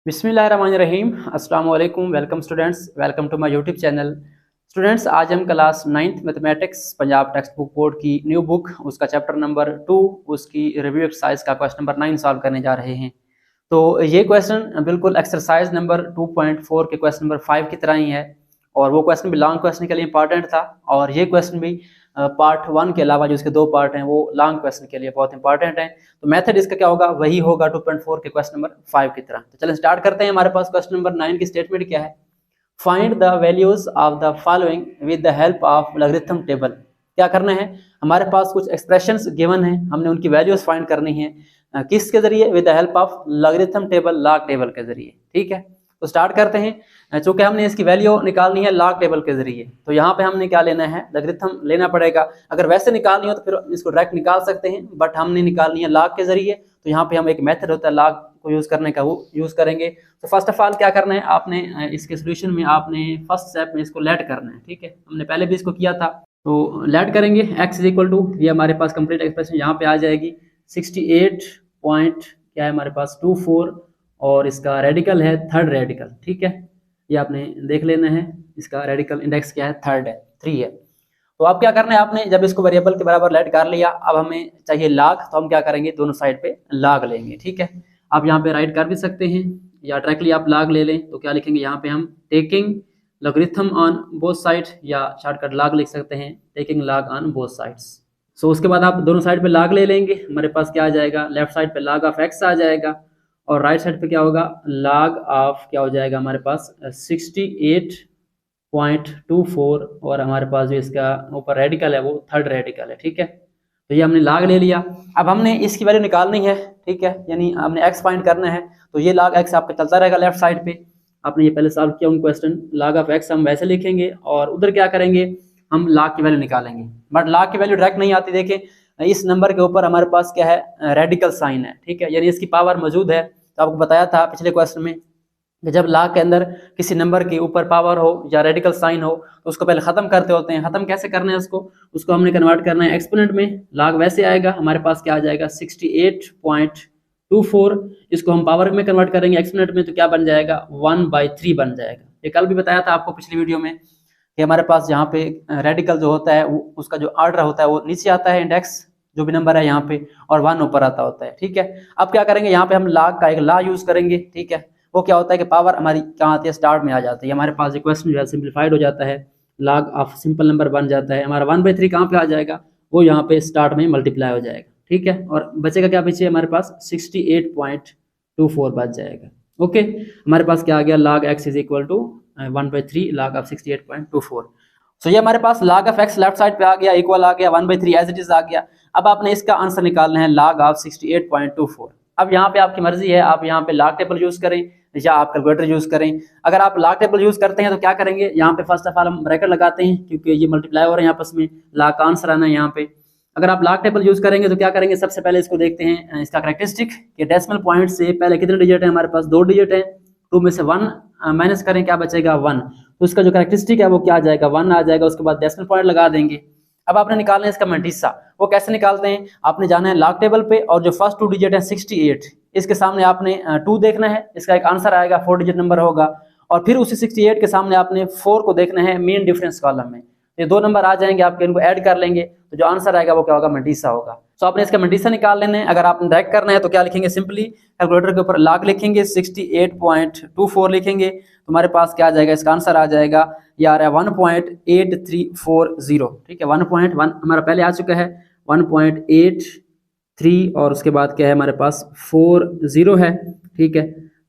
बिस्मिल्लाहिर्रहमानिर्रहीम। अस्सलाम वालेकुम। Welcome students, welcome to my YouTube channel. Students, आज हम class 9th mathematics Punjab text book board की न्यू बुक उसका चैप्टर नंबर 2 उसकी रिव्यू एक्सरसाइज का क्वेश्चन नंबर 9 सॉल्व करने जा रहे हैं। तो ये क्वेश्चन बिल्कुल एक्सरसाइज नंबर 2.4 के क्वेश्चन नंबर 5 की तरह ही है और वो क्वेश्चन भी लॉन्ग क्वेश्चन के लिए इंपॉर्टेंट था और ये क्वेश्चन भी पार्ट 1 के अलावा जो इसके 2 पार्ट हैं वो लॉन्ग क्वेश्चन के लिए बहुत इंपॉर्टेंट है। तो मेथड इसका क्या होगा, वही होगा 2.4 के क्वेश्चन नंबर 5 की तरह। तो चलें स्टार्ट करते हैं। हमारे पास क्वेश्चन नंबर 9 की स्टेटमेंट क्या है, find the values of the following with the help of logarithm table. क्या करना है, हमारे पास कुछ एक्सप्रेशंस गिवन है, हमने उनकी वैल्यूज फाइंड करनी है किसके जरिए, with the help of logarithm table, log table के जरिए। ठीक है, तो स्टार्ट करते हैं। चूंकि हमने इसकी वैल्यू निकालनी है लॉग टेबल के जरिए, तो यहाँ पे हमने क्या लेना है, लॉगरिथम लेना पड़ेगा। अगर वैसे निकालनी हो तो फिर इसको डायरेक्ट निकाल सकते हैं, बट हमने निकालनी है लॉग के जरिए, तो यहाँ पे हम एक मेथड होता है लॉग को यूज करने का, वो यूज करेंगे। तो फर्स्ट ऑफ ऑल क्या करना है, आपने इसके सोल्यूशन में आपने फर्स्ट स्टेप में इसको लेट करना है। ठीक है, हमने पहले भी इसको किया था, तो लेट करेंगे x इज इक्वल टू, ये हमारे पास कंप्लीट एक्सप्रेशन यहाँ पे आ जाएगी 68 पॉइंट क्या है हमारे पास 24 और इसका रेडिकल है थर्ड रेडिकल। ठीक है, ये आपने देख लेना है, इसका रेडिकल इंडेक्स क्या है, थर्ड है, 3 है। तो अब क्या करना है, आपने जब इसको वेरिएबल के बराबर लेट कर लिया, अब हमें चाहिए लॉग, तो हम क्या करेंगे, दोनों साइड पे लॉग लेंगे। ठीक है, आप यहाँ पे राइट कर भी सकते हैं या डायरेक्टली आप लॉग ले लें, तो क्या लिखेंगे यहाँ पे हम taking logarithm on both side, या शॉर्टकट लॉग लिख सकते हैं, taking log on both sides. So उसके बाद आप दोनों साइड पे लॉग ले लेंगे, हमारे पास क्या आ जाएगा, लेफ्ट साइड पे लॉग ऑफ एक्स आ जाएगा और राइट साइड पे क्या होगा, लॉग ऑफ क्या हो जाएगा हमारे पास 68.24 और हमारे पास जो इसका ऊपर रेडिकल है वो थर्ड रेडिकल है। ठीक है, तो ये हमने लॉग ले लिया। अब हमने इसकी वैल्यू निकालनी है। ठीक है, यानी हमने एक्स फाइंड करना है, तो ये लॉग एक्स आपका चलता रहेगा लेफ्ट साइड पे। आपने ये पहले सॉल्व किया उन क्वेश्चन, लॉग ऑफ एक्स हम वैसे लिखेंगे और उधर क्या करेंगे, हम लॉग की वैल्यू निकालेंगे, बट लॉग की वैल्यू डायरेक्ट नहीं आती। देखें इस नंबर के ऊपर हमारे पास क्या है, रेडिकल साइन है। ठीक है, यानी इसकी पावर मौजूद है। तो आपको बताया था पिछले क्वेश्चन में कि जब लॉग के अंदर किसी नंबर के ऊपर पावर हो या रेडिकल साइन हो तो उसको पहले खत्म करते होते हैं। खत्म कैसे करना है, उसको हमने कन्वर्ट करना है एक्सपोनेंट में। लॉग वैसे आएगा, हमारे पास क्या आ जाएगा 68.24, इसको हम पावर में कन्वर्ट करेंगे एक्सपोनेंट में, तो क्या बन जाएगा 1/3 बन जाएगा। ये कल भी बताया था आपको पिछली वीडियो में कि हमारे पास यहाँ पे रेडिकल जो होता है उसका जो ऑर्डर होता है वो नीचे आता है, इंडेक्स जो भी नंबर है यहाँ पे, और 1 ऊपर आता होता है। ठीक है, अब क्या करेंगे, यहाँ पे हम लॉग का एक लॉ यूज करेंगे। ठीक है, वो क्या होता है कि पावर हमारी कहाँ आती है, स्टार्ट में आ जाती है। हमारे पास इक्वेशन जो है सिंप्लीफाइड हो जाता है, लॉग ऑफ सिंपल नंबर बन जाता है। हमारा 1/3 कहाँ पे आ जाएगा, वो यहाँ पे स्टार्ट में मल्टीप्लाई हो जाएगा। ठीक है, और बचेगा क्या पीछे, हमारे पास 68.24 बच जाएगा। ओके, हमारे पास क्या आ गया, log x is equal to 1/3 log of 68.24। So ये हमारे पास log of x left side पे आ गया, इक्वल आ गया 1/3 एज इट इज आ गया। अब आपने इसका आंसर निकालना है log ऑफ 68.24। अब यहाँ पे आपकी मर्जी है, आप यहाँ पे log टेबल यूज करें या आप कैलकुलेटर यूज करें। अगर आप log टेबल यूज करते हैं तो क्या करेंगे, यहाँ पे फर्स्ट ऑफ ऑल हम ब्रैकेट लगाते हैं क्योंकि ये मल्टीप्लाई हो रहे हैं आपस में, log का आंसर आना है यहाँ पे। अगर आप log टेबल यूज करेंगे तो क्या करेंगे, सबसे पहले इसको देखते हैं इसका कैरेक्टरिस्टिक, कि डेसिमल पॉइंट से पहले कितने डिजिट है, हमारे पास 2 डिजिट है, 2 में से 1 माइनस करें, क्या बचेगा 1, तो उसका जो कैरेक्टरिस्टिक है वो क्या आ जाएगा 1 आ जाएगा। उसके बाद डेसिमल पॉइंट लगा देंगे। अब आपने निकालना है इसका मंटीसा, वो कैसे निकालते हैं, आपने जाना है लॉग टेबल पे और जो फर्स्ट 2 डिजिट है 68, इसके सामने आपने 2 देखना है, इसका एक आंसर आएगा, 4 डिजिट नंबर होगा, और फिर उसी 68 के सामने आपने 4 को देखना है मेन डिफरेंस कॉलम में। ये 2 नंबर आ जाएंगे आपके, इनको ऐड कर लेंगे तो जो आंसर आएगा वो क्या होगा, मंटीसा होगा। तो आपने इसका मंटीसा निकाल लेना है। अगर आपने डायरेक्ट करना है तो क्या लिखेंगे, सिंपली कैलकुलेटर के ऊपर लॉग लिखेंगे, 68.24 लिखेंगे, तुम्हारे पास क्या आ जाएगा, इसका आंसर आ जाएगा यार 1.8340। ठीक है, 1.1 हमारा पहले आ चुका है, 1.83 और उसके बाद क्या है हमारे पास 40 है। ठीक है,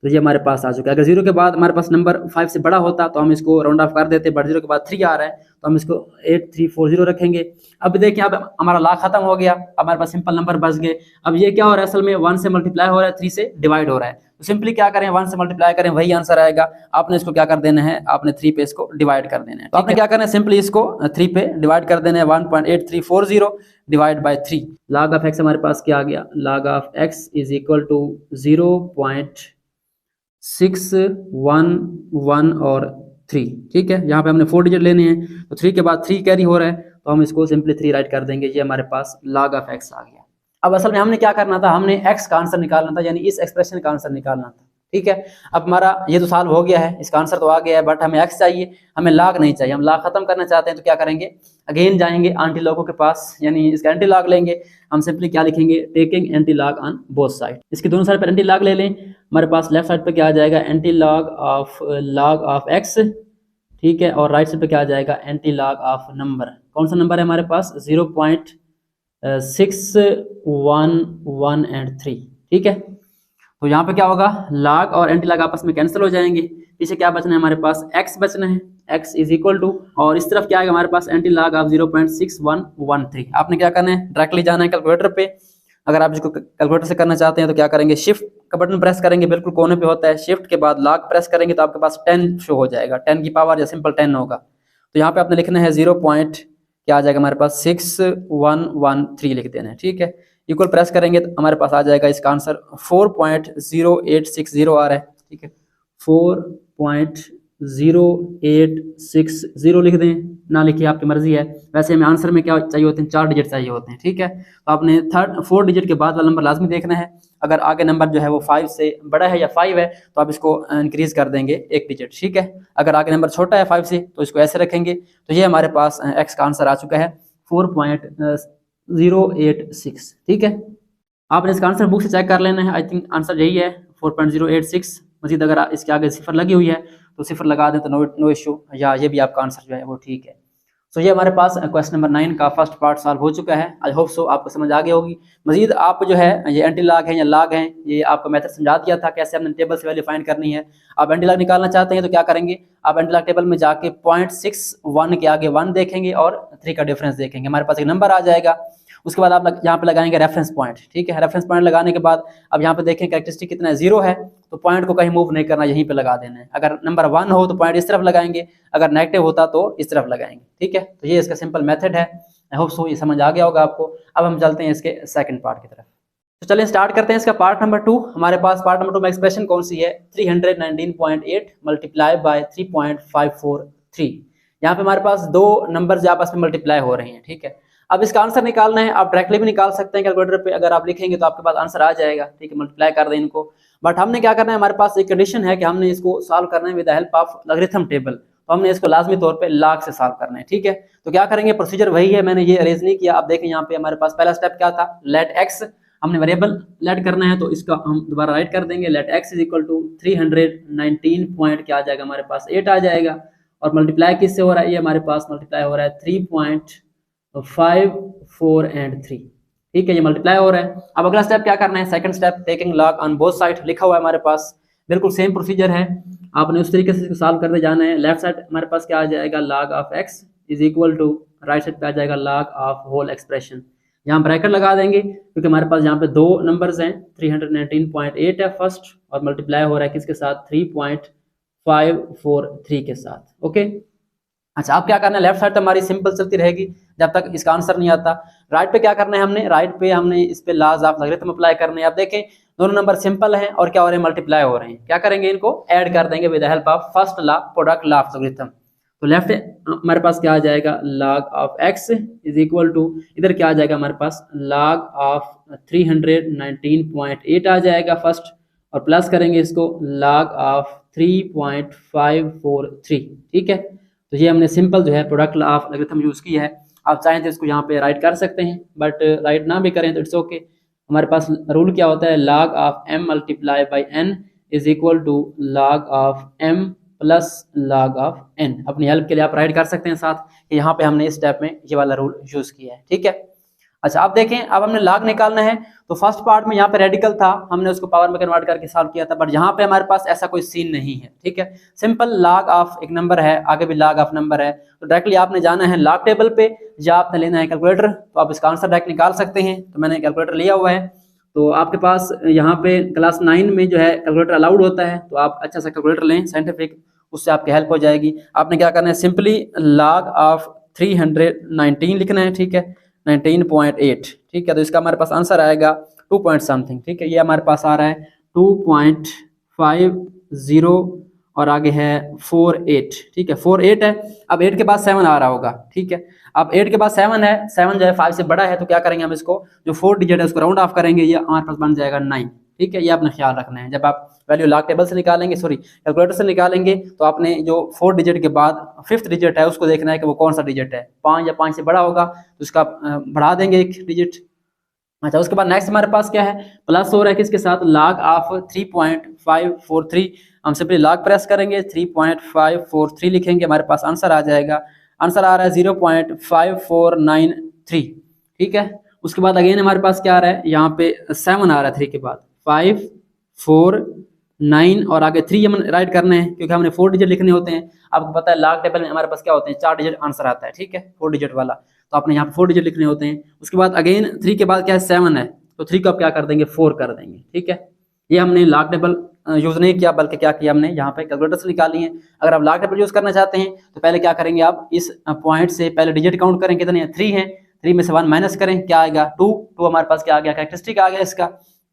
तो ये हमारे पास आ चुका है। अगर 0 के बाद हमारे पास नंबर 5 से बड़ा होता तो हम इसको राउंड ऑफ कर देते, बट 0 के बाद 3 आ रहा है तो हम इसको 8340 रखेंगे। अब देखिए, अब हमारा लॉग खत्म हो गया, अब हमारे पास सिंपल नंबर बच गए। अब ये क्या हो रहा है, असल में 1 से मल्टीप्लाई हो रहा है, 3 से डिवाइड हो रहा है, तो सिंपली क्या करें, 1 से मल्टीप्लाई करें, वही आंसर आएगा। आपने इसको क्या कर देना है, आपने 3 पे इसको डिवाइड कर देना है। तो आपने क्या करना है, सिंपली इसको 3 पे डिवाइड कर देना है, 1.8340 divide by 3। Log of x हमारे पास क्या आ गया, log of x is equal to 0.611 और 3। ठीक है, यहाँ पे हमने 4 डिजिट लेने हैं, तो 3 के बाद 3 कैरी हो रहा है, तो हम इसको सिंपली 3 राइट कर देंगे। ये हमारे पास log ऑफ x आ गया। अब असल में हमने क्या करना था, हमने x का आंसर निकालना था, यानी इस एक्सप्रेशन का आंसर निकालना था। ठीक है। अब हमारा ये तो सॉल्व हो गया है, इसका आंसर तो आ गया है, बट हमें x चाहिए, हमें log नहीं चाहिए। हम log खत्म करना चाहते हैं तो क्या करेंगे, अगेन जाएंगे एंटी लॉगों के पास, यानी इसका एंटी लॉग लेंगे। हम सिंपली क्या लिखेंगे, taking anti log on both side. इसकी दोनों साइड पर एंटी लॉग ले लें, हमारे पास लेफ्ट साइड पे क्या आ जाएगा, एंटी लॉग ऑफ x, ठीक है, और राइट साइड पे क्या आ जाएगा, एंटी लॉग ऑफ नंबर। कौन सा नंबर है हमारे पास, 0.611 एंड 3, ठीक है। तो यहाँ पे क्या होगा, log और एंटी लॉग आपस में कैंसिल हो जाएंगे, पीछे क्या बचना है हमारे पास, x बचना है, x इज इक्वल टू, और इस तरफ क्या आएगा हमारे पास, एंटी लॉग ऑफ 0.6113। आपने क्या करना है, डायरेक्टली जाना है कैलकुलेटर पे। अगर आप इसको कैलकुलेटर से करना चाहते हैं तो क्या करेंगे, शिफ्ट का बटन प्रेस करेंगे, बिल्कुल कोने पे होता है, शिफ्ट के बाद log प्रेस करेंगे तो आपके पास 10 शो हो जाएगा, 10 की पावर या सिंपल 10 होगा। तो यहाँ पे आपने लिखना है 0. क्या आ जाएगा हमारे पास, 6113 लिख देना है, ठीक है। इक्वल प्रेस करेंगे तो हमारे पास आ जाएगा इसका आंसर 4.0860 आ रहा है, ठीक है। 4.0860 लिख दें, ना लिखिए आपकी मर्जी है। वैसे हमें आंसर में क्या चाहिए होते हैं, 4 डिजिट चाहिए होते हैं, ठीक है। तो आपने 4 डिजिट के बाद वाला नंबर लाजमी देखना है। अगर आगे नंबर जो है वो 5 से बड़ा है या 5 है तो आप इसको इंक्रीज कर देंगे 1 डिजिट, ठीक है। अगर आगे नंबर छोटा है 5 से तो इसको ऐसे रखेंगे। तो ये हमारे पास एक्स का आंसर आ चुका है 4.086, ठीक है। आपने इसका आंसर बुक से चेक कर लेना है, आई थिंक आंसर यही है 4.086। मजीद अगर इसके आगे सिफर लगी हुई है तो सिफर लगा दें तो नो इशू, या ये भी आपका आंसर जो है वो ठीक है। सो ये हमारे पास क्वेश्चन नंबर 9 का फर्स्ट पार्ट सॉल्व हो चुका है। आई होप सो आपको समझ आ गई होगी। मजीद आप जो है ये एंटी लॉग है या लॉग है, ये आपको मेथड समझा दिया था कैसे हमने टेबल से वैल्यू फाइंड करनी है। आप एंटी लॉग निकालना चाहते हैं तो क्या करेंगे, आप एंटी लॉग टेबल में जाके 0.61 के आगे 1 देखेंगे और 3 का डिफरेंस देखेंगे, हमारे पास एक नंबर आ जाएगा। उसके बाद आप यहाँ पे लगाएंगे रेफरेंस पॉइंट, ठीक है। रेफरेंस पॉइंट लगाने के बाद अब यहाँ पे देखें कैरेक्टरिस्टिक कितना है, 0 है, तो पॉइंट को कहीं मूव नहीं करना, यहीं पे लगा देना है। अगर नंबर 1 हो तो पॉइंट इस तरफ लगाएंगे, अगर नेगेटिव होता तो इस तरफ लगाएंगे, ठीक है। तो ये इसका सिंपल मेथड है। आई होप सो ये समझ आ गया होगा आपको। अब हम चलते हैं इसके सेकंड पार्ट की तरफ। तो चलिए स्टार्ट करते हैं इसका पार्ट नंबर 2। हमारे पास पार्ट नंबर 2 में एक्सप्रेशन कौन सी है, 319.8 मल्टीप्लाई बाय 3.543। यहाँ पे हमारे पास दो नंबर आपस में मल्टीप्लाई हो रहे हैं, ठीक है। अब इसका आंसर निकालना है, आप डायरेक्टली भी निकाल सकते हैं कैलकुलेटर पे, अगर आप लिखेंगे तो आपके पास आंसर आ जाएगा, ठीक है। मल्टीप्लाई कर दें इनको, बट हमने क्या करना है, हमारे पास एक कंडीशन है कि हमने इसको सॉल्व करना है with the help of logarithm table. तो हमने इसको लाजमी तौर पे log से सॉल्व करना है, ठीक है। तो क्या करेंगे, प्रोसीजर वही है, मैंने ये अरेंज नहीं किया। आप देखें यहाँ पे हमारे पास पहला स्टेप क्या था, लेट x, हमने वेरिएबल लेट करना है तो इसका हम दोबारा राइट कर देंगे, let x is equal to 319 point क्या आ जाएगा हमारे पास 8 आ जाएगा, और मल्टीप्लाई किससे हो रहा है, ये हमारे पास मल्टीप्लाई हो रहा है 3.5 4 एंड 3, ठीक है। ये मल्टीप्लाई हो रहा है। अब अगला स्टेप क्या करना है, second step, taking log on both side लिखा हुआ है हमारे पास, बिल्कुल सेम प्रोसीजर है, आपने उस तरीके से इसको सॉल्व करते जाना है। लेफ्ट साइड हमारे पास क्या आ जाएगा, log of x is equal to, right side पे आ जाएगा log ऑफ होल एक्सप्रेशन। यहाँ ब्रैकेट लगा देंगे क्योंकि हमारे पास यहाँ पे दो नंबर्स हैं, 319.8 है फर्स्ट, और मल्टीप्लाई हो रहा है किसके साथ, 3.543 के साथ, ओके। अच्छा, अब क्या करना है, लेफ्ट साइड तो हमारी सिंपल चलती रहेगी जब तक इसका आंसर नहीं आता। राइट पे क्या करना है हमने, राइट पे हमने इस पे लॉज ऑफ लॉगरिथम अप्लाई करने हैं। अब देखें दोनों नंबर सिंपल हैं और क्या हो रहे हैं, मल्टीप्लाई हो रहे हैं। क्या करेंगे, इनको ऐड कर देंगे with the help of first law, product law of logarithm. तो लेफ्ट हमारे पास क्या आ जाएगा, log of x is equal टू, इधर क्या आ जाएगा हमारे पास, log ऑफ 319.8 आ जाएगा फर्स्ट, और प्लस करेंगे इसको log ऑफ 3.543, ठीक है। तो ये हमने सिंपल जो है product law of logarithm use की है। आप चाहें तो इसको यहाँ पे राइट कर सकते हैं, बट राइट ना भी करें तो इट्स ओके। हमारे पास रूल क्या होता है, log of m multiply by n is equal to log of m plus log of n। अपनी हेल्प के लिए आप राइट कर सकते हैं साथ कि यहाँ पे हमने इस स्टेप में ये वाला रूल यूज किया है, ठीक है। अच्छा, आप देखें अब हमने log निकालना है, तो फर्स्ट पार्ट में यहाँ पे रेडिकल था, हमने उसको पावर में कन्वर्ट करके सॉल्व किया था, बट यहाँ पे हमारे पास ऐसा कोई सीन नहीं है, ठीक है। सिंपल log ऑफ एक नंबर है, आगे भी log ऑफ नंबर है, तो डायरेक्टली आपने जाना है log टेबल पे, या आपने लेना है कैलकुलेटर, तो आप इसका आंसर डायरेक्ट निकाल सकते हैं। तो मैंने कैलकुलेटर लिया हुआ है, तो आपके पास यहाँ पे क्लास 9 में जो है कैलकुलेटर अलाउड होता है, तो आप अच्छा सा कैलकुलेटर लें साइंटिफिक, उससे आपकी हेल्प हो जाएगी। आपने क्या करना है, सिंपली log ऑफ 319 लिखना है, ठीक है, 19.8, ठीक है। तो इसका हमारे पास आंसर आएगा 2 पॉइंट समथिंग, ठीक है। ये हमारे पास आ रहा है 2.50 और आगे है 48, ठीक है, 48 है। अब 8 के बाद 7 आ रहा होगा, ठीक है। अब 8 के बाद 7 है, 7 जो है 5 से बड़ा है, तो क्या करेंगे हम इसको, जो 4 डिजिट है उसको राउंड ऑफ करेंगे, ये हमारे पास बन जाएगा 9, ठीक है, ये आपने ख्याल रखना है। जब आप वैल्यू लॉग टेबल से निकालेंगे, सॉरी कैलकुलेटर से निकालेंगे, तो आपने जो 4 डिजिट के बाद 5th डिजिट है उसको देखना है कि वो कौन सा डिजिट है। 5 या 5 से बड़ा होगा तो उसका बढ़ा देंगे 1 डिजिट। अच्छा, उसके बाद नेक्स्ट हमारे पास क्या है, प्लस हो रहा है किसके साथ, log ऑफ 3.543। हम सिंपली लॉग प्रेस करेंगे, 3.543 लिखेंगे, हमारे पास आंसर आ जाएगा। आंसर आ रहा है 0.5493। ठीक है, उसके बाद अगेन हमारे पास क्या आ रहा है, यहाँ पे 7 आ रहा है 3 के बाद, 5 4 9 और आगे 3 हम राइट करने हैं क्योंकि हमने 4 डिजिट लिखने होते हैं। आपको पता है लॉग टेबल में हमारे पास क्या होते हैं, 4 डिजिट आंसर आता है। ठीक है, 4 डिजिट वाला, तो आपने यहाँ पे 4 डिजिट लिखने होते हैं। उसके बाद अगेन 3 के बाद क्या है, 7 है, तो 3 को आप क्या कर देंगे, 4 कर देंगे। ठीक है, ये हमने लॉग टेबल यूज नहीं किया, बल्कि क्या किया हमने यहाँ पे कैलकुलेटर से निकाली है। अगर आप लॉग टेबल यूज करना चाहते हैं तो पहले क्या करेंगे, आप इस पॉइंट से पहले डिजिट काउंट करें, कितने हैं, 3 हैं, 3 में से 1 माइनस करें, क्या आएगा, 2 हमारे पास क्या आ गया, कैरेक्टरिस्टिक आ गया इसका।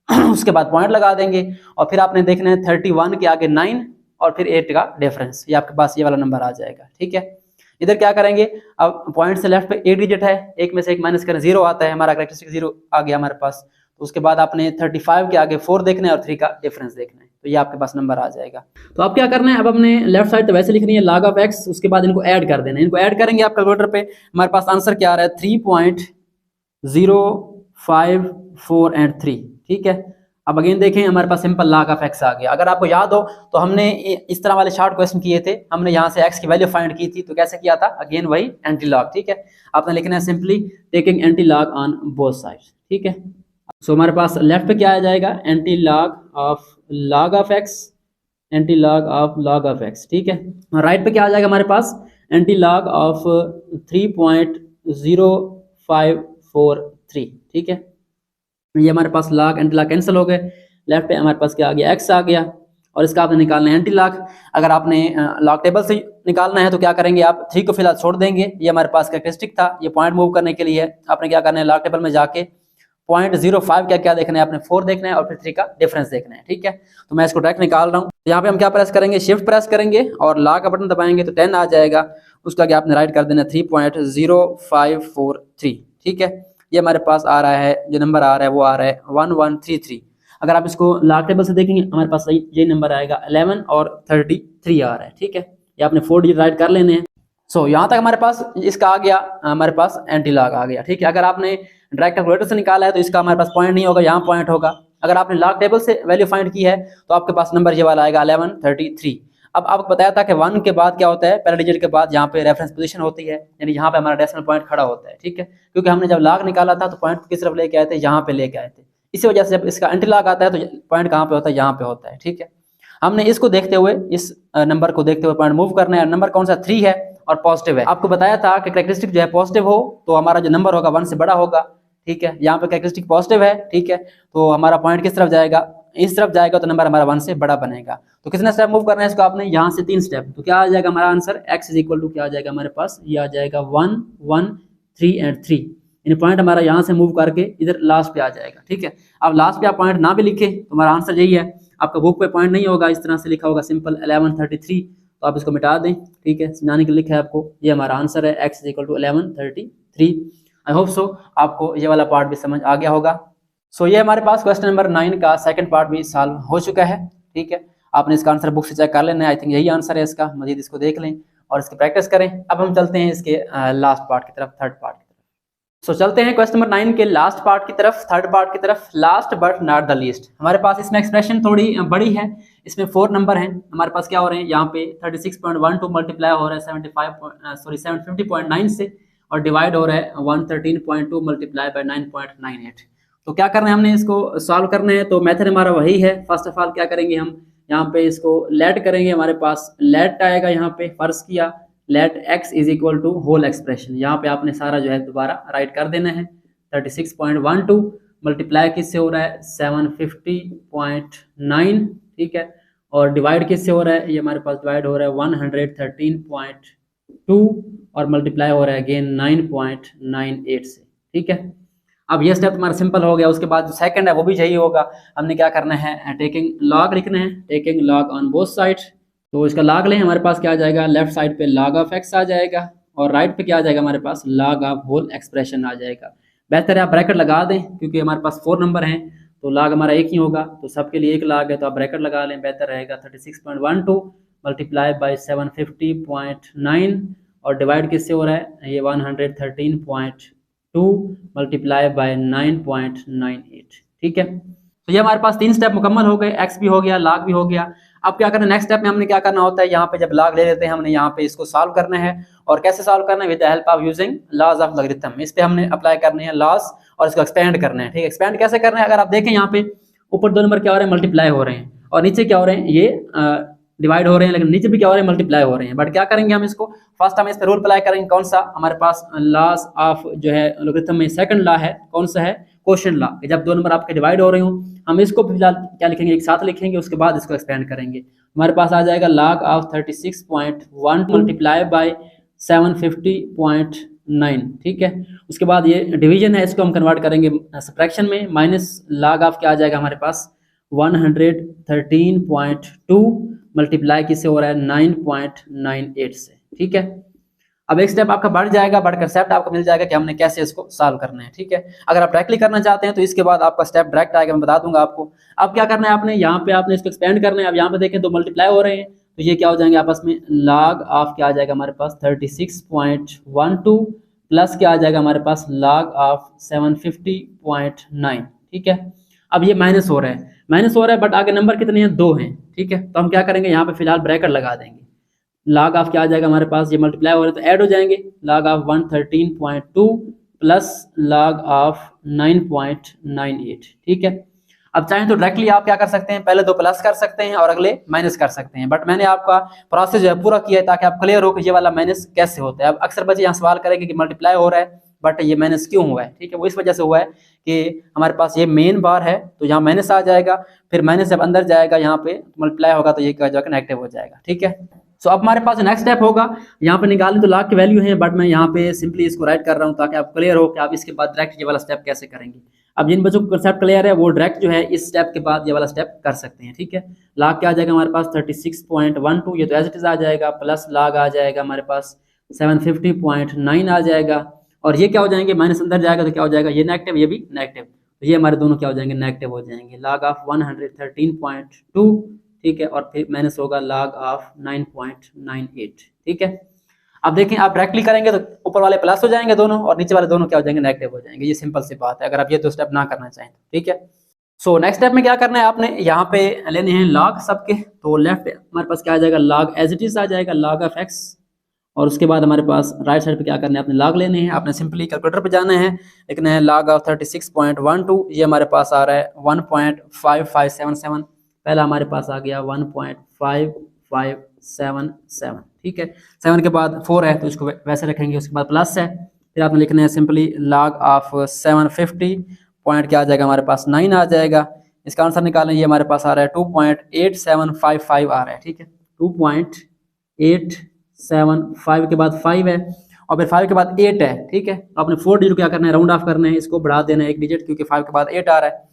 उसके बाद पॉइंट लगा देंगे और फिर आपने देखना है 31 के आगे 9 और फिर 8 का डिफरेंस, ये आपके पास ये वाला नंबर आ जाएगा। ठीक है, इधर क्या करेंगे, अब पॉइंट से लेफ्ट पे 1 डिजिट है, 1 में से 1 माइनस करें, 0 आता है, हमारा कैरेक्टरिस्टिक 0 आ गया हमारे पास। तो उसके बाद आपने 35 के आगे 4 देखना है और 3 का डिफरेंस देखना है, तो ये आपके पास नंबर आ जाएगा। तो अब क्या करना है, अब हमने लेफ्ट साइड तो वैसे लिखनी है log ऑफ x, उसके बाद इनको ऐड कर देना है। इनको ऐड करेंगे आप कैलकुलेटर पे, हमारे पास आंसर क्या आ रहा है, 3.054 एंड 3। ठीक है, अब अगेन देखें, हमारे पास सिंपल log ऑफ x आ गया। अगर आपको याद हो तो हमने इस तरह वाले शॉर्ट क्वेश्चन किए थे, हमने यहाँ से x की वैल्यू फाइंड की थी, तो कैसे किया था, अगेन वही एंटी लॉग। ठीक है, आपने लिखना है simply taking anti log on both sides. ठीक है, सो हमारे पास लेफ्ट पे क्या आ जाएगा, anti log of x, anti log of x। ठीक है, राइट पे क्या आ जाएगा हमारे पास, एंटी लॉग ऑफ 3.0543। ठीक है, ये हमारे पास लॉग एंटी लॉग कैंसिल हो गए, लेफ्ट पे हमारे पास क्या आ गया, x आ गया, और इसका आपने निकालना है एंटी लॉग। अगर आपने लॉग टेबल से निकालना है तो क्या करेंगे, आप 3 को फिलहाल छोड़ देंगे, ये हमारे पास कैरेक्टरिस्टिक था, ये पॉइंट मूव करने के लिए आपने क्या करना है, लॉग टेबल में जाके 0.05 क्या देखना है, आपने 4 देखना है और फिर 3 का डिफरेंस देखना है। ठीक है, तो मैं इसको डायरेक्ट निकाल रहा हूँ। यहाँ पे हम क्या प्रेस करेंगे, शिफ्ट प्रेस करेंगे और लॉग का बटन दबाएंगे तो 10 आ जाएगा, उसका क्या आपने राइट कर देना 3.0543। ठीक है, ये हमारे पास आ रहा है, जो नंबर आ रहा है वो आ रहा है 1133। अगर आप इसको लॉग टेबल से देखेंगे हमारे पास ये नंबर आएगा 11 और 33 आ रहा है। ठीक है, ये आपने 4 डिजिट राइट कर लेने हैं। सो यहाँ तक हमारे पास इसका आ गया, हमारे पास एंटी लॉग आ गया। ठीक है, अगर आपने डायरेक्ट कैलकुलेटर से निकाला है तो इसका हमारे पास पॉइंट नहीं होगा, यहाँ पॉइंट होगा। अगर आपने लॉग टेबल से वैल्यू फाइंड की है तो आपके पास नंबर ये वाला आएगा 1133। अब आपको बताया था कि 1 के बाद क्या होता है, पहले डिजिट के बाद यहाँ पे रेफरेंस पोजीशन होती है, यानी यहाँ पे हमारा डेसिमल पॉइंट खड़ा होता है। ठीक है, क्योंकि हमने जब लॉग निकाला था तो पॉइंट किस तरफ लेके आए थे, यहाँ पे लेके आए थे। इसी वजह से जब इसका एंटी लॉग आता है तो पॉइंट कहाँ पे होता है, यहाँ पे होता है। ठीक है, हमने इसको देखते हुए, इस नंबर को देखते हुए पॉइंट मूव करना है। नंबर कौन सा, 3 है और पॉजिटिव है। आपको बताया था कि कैरेक्टरिस्टिक जो है पॉजिटिव हो तो हमारा जो नंबर होगा 1 से बड़ा होगा। ठीक है, यहाँ पे कैरेक्टरिस्टिक पॉजिटिव है। ठीक है, तो हमारा पॉइंट किस तरफ जाएगा, इस तरफ जाएगा, तो नंबर हमारा 1 से बड़ा बनेगा। तो कितने स्टेप मूव करना है इसको आपने, यहाँ से 3 स्टेप। तो क्या आ जाएगा हमारा answer, x is equal to क्या आ जाएगा हमारे पास, ये आ जाएगा 1 1 3 एंड 3। यानी पॉइंट हमारा यहाँ से मूव करके इधर लास्ट पे आ जाएगा। ठीक है, अब लास्ट पे आप पॉइंट ना भी लिखे तो हमारा आंसर यही है। आपका बुक पे पॉइंट नहीं होगा, इस तरह से लिखा होगा सिंपल 1133, तो आप इसको मिटा दें। ठीक है, समझाने के लिए लिखा है आपको, ये हमारा आंसर है, x is equal to 1133। I hope so आपको ये वाला पार्ट भी समझ आ गया होगा। सो ये हमारे पास क्वेश्चन नंबर 9 का सेकंड पार्ट भी सॉल्व हो चुका है। ठीक है, आपने इसका आंसर बुक से चेक कर लेना है, आई थिंक यही आंसर है इसका, मजीद इसको देख लें और इसकी प्रैक्टिस करें। अब हम चलते हैं इसके लास्ट पार्ट की तरफ, थर्ड पार्ट की तरफ। सो चलते हैं क्वेश्चन नंबर 9 के लास्ट पार्ट की तरफ, थर्ड पार्ट की तरफ। Last but not the least, हमारे पास इसमें एक्सप्रेशन थोड़ी बड़ी है, इसमें 4 नंबर हैं। हमारे पास क्या हो रहे हैं, यहाँ पे 36.12 मल्टीप्लाई हो रहा है 750.9 से, और डिवाइड हो रहा है 113.2 मल्टीप्लाई बाय 9.98। तो क्या करना है, हमने इसको सॉल्व करना है। तो मेथड हमारा वही है। फर्स्ट ऑफ ऑल क्या करेंगे, हम यहाँ पे इसको लेट करेंगे। हमारे पास लेट आएगा, यहाँ पे फर्ज किया let x is equal to whole expression, यहाँ पे आपने सारा जो है दोबारा राइट कर देना है। 36.12 मल्टीप्लाई किससे हो रहा है 750.9। ठीक है, और डिवाइड किससे हो रहा है, ये हमारे पास डिवाइड हो रहा है 113.2 और मल्टीप्लाई हो रहा है अगेन 9.98 से। ठीक है, अब ये स्टेप हमारा सिंपल हो गया। उसके बाद जो सेकंड है वो भी यही होगा। हमने क्या करना है, टेकिंग लॉग लिखना है, taking log on both side. तो इसका लॉग लें, हमारे पास क्या आ जाएगा, लेफ्ट साइड पे log ऑफ x आ जाएगा और राइट पे क्या आ जाएगा हमारे पास, log ऑफ होल एक्सप्रेशन आ जाएगा। बेहतर है आप ब्रैकेट लगा दें क्योंकि हमारे पास 4 नंबर हैं, तो लाग हमारा एक ही होगा, तो सबके लिए एक लाग है, तो आप ब्रैकेट लगा लें, बेहतर रहेगा। 36.12 मल्टीप्लाई बाई 750.9 और डिवाइड किससे हो रहा है, ये 113.2 मल्टीप्लाई बाई 9.98। ठीक है, तो ये हमारे पास 3 स्टेप मुकम्मल हो गए, एक्स भी हो गया, लाग भी हो गया। अब क्या करना है, नेक्स्ट स्टेप में हमने क्या करना होता है, यहाँ पे जब लाग ले लेते हैं हमने यहाँ पे इसको सॉल्व करना है। और कैसे सॉल्व करना है, with the help of using laws of logarithm. इस पे हमने अप्लाई करने हैं लॉज और इसको एक्सपेंड करना है। ठीक है, एक्सपेंड कैसे करना है, अगर आप देखें यहाँ पे ऊपर 2 नंबर क्या हो रहे हैं, मल्टीप्लाई हो रहे हैं, और नीचे क्या हो रहे हैं, ये डिवाइड हो रहे हैं, लेकिन नीचे भी क्या हो रहे हैं, मल्टीप्लाई हो रहे हैं। बट क्या करेंगे हम इसको, फर्स्ट हम इस पे रूल अप्लाई करेंगे, कौन सा, हमारे पास लॉज ऑफ जो है लॉगरिथम में सेकंड लॉ है, कौन सा है, क्वोशिएंट लॉ। जब 2 नंबर आपके डिवाइड हो रहे हो, हम इसको फिलहाल क्या लिखेंगे, एक साथ लिखेंगे, उसके बाद इसको एक्सपेंड करेंगे। हमारे पास आ जाएगा log ऑफ 36.1 मल्टीप्लाई बाई 750.9। ठीक है, उसके बाद ये डिवीजन है, इसको हम कन्वर्ट करेंगे सब्ट्रैक्शन में, माइनस log ऑफ क्या आ जाएगा हमारे पास 113.2 मल्टीप्लाई किससे हो रहा है, 9.98 से। ठीक है, अब एक स्टेप आपका बढ़ जाएगा, बढ़ कंसेप्ट आपको मिल जाएगा कि हमने कैसे इसको सॉल्व करना है। ठीक है, अगर आप डायरेक्टली करना चाहते हैं तो इसके बाद आपका स्टेप डायरेक्ट आएगा, मैं बता दूंगा आपको। अब क्या करना है, आपने यहाँ पे आपने इसको एक्सपेंड करना है। अब यहाँ पे देखें तो मल्टीप्लाई हो रहे हैं, तो ये क्या हो जाएंगे आपस में, log ऑफ क्या आ जाएगा हमारे पास 36.12 प्लस क्या आ जाएगा हमारे पास log ऑफ 750.9। ठीक है, अब ये माइनस हो रहा है, बट आगे नंबर कितने हैं, 2 हैं। ठीक है, तो हम क्या करेंगे, यहाँ पे फिलहाल ब्रैकेट लगा देंगे। log ऑफ क्या आ जाएगा हमारे पास, ये मल्टीप्लाई हो रहे हैं तो ऐड हो जाएंगे, log of 113.2 plus log of 9.98। ठीक है, अब चाहें तो डायरेक्टली आप क्या कर सकते हैं, पहले 2 प्लस कर सकते हैं और अगले माइनस कर सकते हैं, बट मैंने आपका प्रोसेस जो है पूरा किया है ताकि आप क्लियर हो कि ये वाला माइनस कैसे होता है। अब अक्सर बच्चे यहाँ सवाल करेंगे कि मल्टीप्लाई हो रहा है बट ये माइनस क्यों हुआ है। ठीक है, वो इस वजह से हुआ है कि हमारे पास ये मेन बार है तो यहाँ माइनस आ जाएगा, फिर माइनस जब अंदर जाएगा यहाँ पे मल्टीप्लाई होगा तो ये क्या जाकर नेगेटिव हो जाएगा। ठीक है, सो अब हमारे पास नेक्स्ट स्टेप होगा, यहाँ पे निकालें तो log की वैल्यू है, बट मैं यहाँ पे सिंपली इसको राइट कर रहा हूँ ताकि आप क्लियर हो कि आप इसके बाद डायरेक्ट ये वाला स्टेप कैसे करेंगे। अब जिन बच्चों को कंसेप्ट क्लियर है वो डायरेक्ट जो है इस स्टेप के बाद ये वाला स्टेप कर सकते हैं। ठीक है, log क्या आ जाएगा हमारे पास 36.12, ये तो एज इट इज आ जाएगा, प्लस log आ जाएगा हमारे पास 750.9 आ जाएगा, और ये क्या हो जाएंगे, माइनस अंदर जाएगा तो क्या हो जाएगा, ये नेगेटिव, ये भी नेगेटिव, तो ये हमारे दोनों क्या हो जाएंगे, नेगेटिव हो जाएंगे। log ऑफ 113.2, ठीक है, और फिर माइनस होगा log ऑफ 9.98। ठीक है, अब देखें आप डायरेक्टली करेंगे तो ऊपर वाले प्लस हो जाएंगे दोनों और नीचे वाले दोनों क्या हो जाएंगे, नेगेटिव हो जाएंगे। ये सिंपल सी बात है अगर आप ये 2 स्टेप ना करना चाहें। ठीक है, सो नेक्स्ट स्टेप में क्या करना है, आपने यहाँ पे लेने हैं log सबके, तो लेफ्ट हमारे पास क्या आ जाएगा, log एज इट इज आ जाएगा, log ऑफ x, और उसके बाद हमारे पास राइट साइड पे क्या करना है, आपने log लेने हैं, आपने सिंपली कैलकुलेटर पे जाना है, लिखना है log ऑफ 36.12, ये हमारे पास आ रहा है 1.5577, पहला हमारे पास आ गया 1.5577। ठीक है, 7 के बाद 4 है तो इसको वैसे रखेंगे, उसके बाद प्लस है, फिर आपने लिखना है सिंपली log ऑफ 750 पॉइंट क्या आ जाएगा हमारे पास 9 आ जाएगा। इसका आंसर निकालें, ये हमारे पास आ रहा है 2.8755 आ रहा है। ठीक है, 2.875 के बाद 5 है और फिर 5 के बाद 8 है। ठीक है, तो आपने 4 डिजिट क्या करना है, राउंड ऑफ करना है, इसको बढ़ा देना है 1 डिजिट, क्योंकि 5 के बाद 8 आ रहा है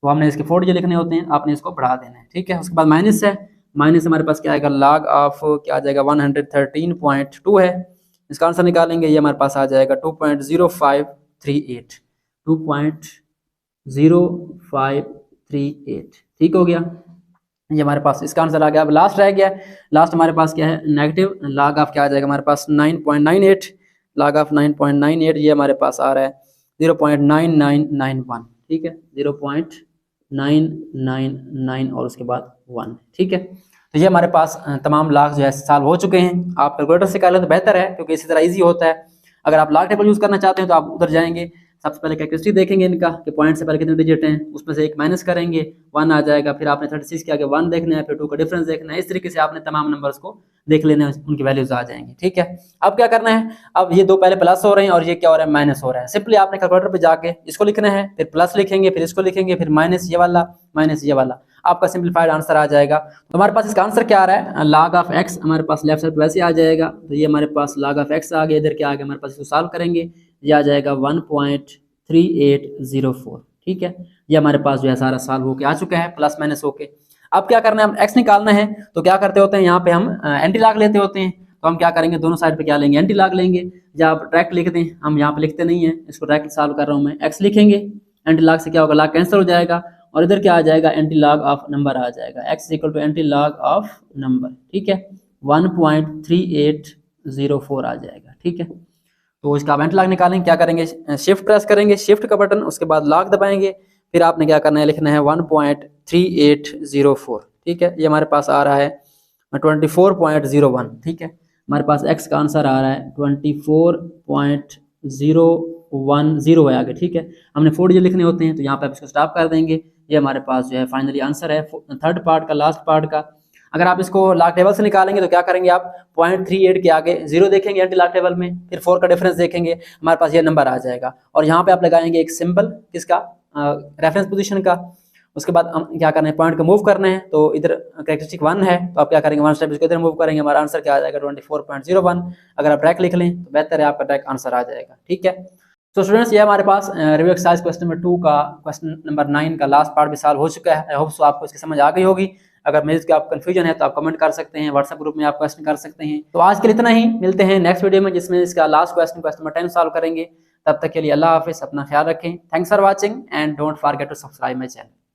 तो हमने इसके 4 डिजिट लिखने होते हैं, आपने इसको बढ़ा देना है। ठीक है, उसके बाद माइनस है, माइनस हमारे पास क्या आएगा, log ऑफ क्या आ जाएगा 113.2 है, इसका आंसर निकालेंगे, ये हमारे पास आ जाएगा 2.0538, 2.0538। ठीक हो गया, ये हमारे पास इसका आंसर आ गया। अब लास्ट रह गया, लास्ट हमारे पास क्या है, नेगेटिव, log ऑफ क्या आ जाएगा हमारे पास 9.98, log ऑफ 9.98, ये हमारे पास आ रहा है 0.9991। ठीक है, 0.999 और उसके बाद 1। ठीक है, तो ये हमारे पास तमाम log जो है सॉल्व हो चुके हैं। आप कैलकुलेटर से कर लें तो बेहतर है क्योंकि इसी तरह इजी होता है। अगर आप log टेबल यूज़ करना चाहते हैं तो आप उधर जाएंगे, सबसे पहले कैरेक्टरिस्टिक देखेंगे इनका कि पॉइंट से पहले कितने डिजिट हैं, उसमें से एक माइनस करेंगे, 1 आ जाएगा, फिर आपने 36 के आगे 1 देखना है, फिर 2 का डिफरेंस देखना है, इस तरीके से आपने तमाम नंबर्स को देख लेना है, उनकी वैल्यूज आ जाएंगी। ठीक है, अब क्या करना है, अब ये 2 पहले प्लस हो रहे हैं और ये क्या हो रहा है, माइनस हो रहा है। सिंपली आपने कैलकुलेटर पे जाके इसको लिखना है, फिर प्लस लिखेंगे, फिर इसको लिखेंगे, फिर माइनस ये वाला, माइनस ये वाला, आपका सिंपलीफाइड आंसर आ जाएगा। तो हमारे पास इसका आंसर क्या आ रहा है, log ऑफ x हमारे पास लेफ्ट साइड पे वैसे आ जाएगा, तो ये हमारे पास log ऑफ x आ गया, इधर क्या आ गया हमारे पास, इसको सॉल्व करेंगे, ये आ जाएगा 1.3804। ठीक है, ये हमारे पास जो है सारा सॉल्व होके आ चुका है, प्लस माइनस होके। अब क्या करना है, हम x निकालना है, तो क्या करते होते हैं, यहाँ पे हम एंटी लॉग लेते होते हैं, तो हम क्या करेंगे, दोनों साइड पे क्या लेंगे, एंटी लॉग लेंगे। जब आप डायरेक्ट लिख दें, हम यहाँ पे लिखते नहीं है, इसको डायरेक्ट सॉल्व कर रहा हूँ मैं, x लिखेंगे, एंटी लॉग से क्या होगा, लॉग कैंसिल हो जाएगा और इधर क्या आ जाएगा, एंटी लॉग ऑफ नंबर आ जाएगा, x equal to anti log of number, ठीक है, 1.3804 आ जाएगा, ठीक है। तो इसका आप एंटी लॉग निकालेंगे, क्या करेंगे, शिफ्ट प्रेस करेंगे, शिफ्ट का बटन, उसके बाद लॉग दबाएंगे, फिर आपने क्या करना है, लिखना है 1.3804, ठीक है। ये हमारे पास आ रहा है 24.01, ठीक है। हमारे पास x का आंसर आ रहा है 24.010 है आगे, ठीक है। हमने 4 डिजिट लिखने होते हैं, तो यहाँ पे आप इसको स्टॉप कर देंगे। ये हमारे पास जो है फाइनली आंसर है थर्ड पार्ट का, लास्ट पार्ट का। अगर आप इसको लॉग टेबल से निकालेंगे तो क्या करेंगे आप, 0.38 के आगे 0 देखेंगे एंटी लॉग टेबल में, फिर 4 का डिफरेंस देखेंगे, हमारे पास ये नंबर आ जाएगा। और यहाँ पे आप लगाएंगे एक सिंबल किसका, रेफरेंस पोजीशन का। उसके बाद हम क्या करना है, पॉइंट को मूव करना है, तो इधर कैरेक्टरिस्टिक 1 है, तो आप क्या करेंगे, 1 स्टेप इसको इधर मूव करेंगे, हमारा आंसर क्या आ जाएगा 24.01। अगर आप डायरेक्ट लिख लें तो बेहतर है, आपका डायरेक्ट आंसर आ जाएगा, ठीक है। तो स्टूडेंट्स, ये हमारे पास रिव्यू एक्सरसाइज क्वेश्चन नंबर 2 का क्वेश्चन नंबर 9 का लास्ट पार्ट भी सॉल्व हो चुका है। आई होप सो आपको इसकी समझ आ गई होगी। अगर मेरे इसके आप कंफ्यूजन है तो आप कमेंट कर सकते हैं, व्हाट्सएप ग्रुप में आप क्वेश्चन कर सकते हैं। तो आज के लिए इतना ही, मिलते हैं नेक्स्ट वीडियो में जिसमें इसका लास्ट क्वेश्चन नंबर 10 सॉल्व करेंगे। तब तक के लिए अल्लाह हाफिज़, अपना ख्याल रखें। Thanks for watching and don't forget to subscribe my channel.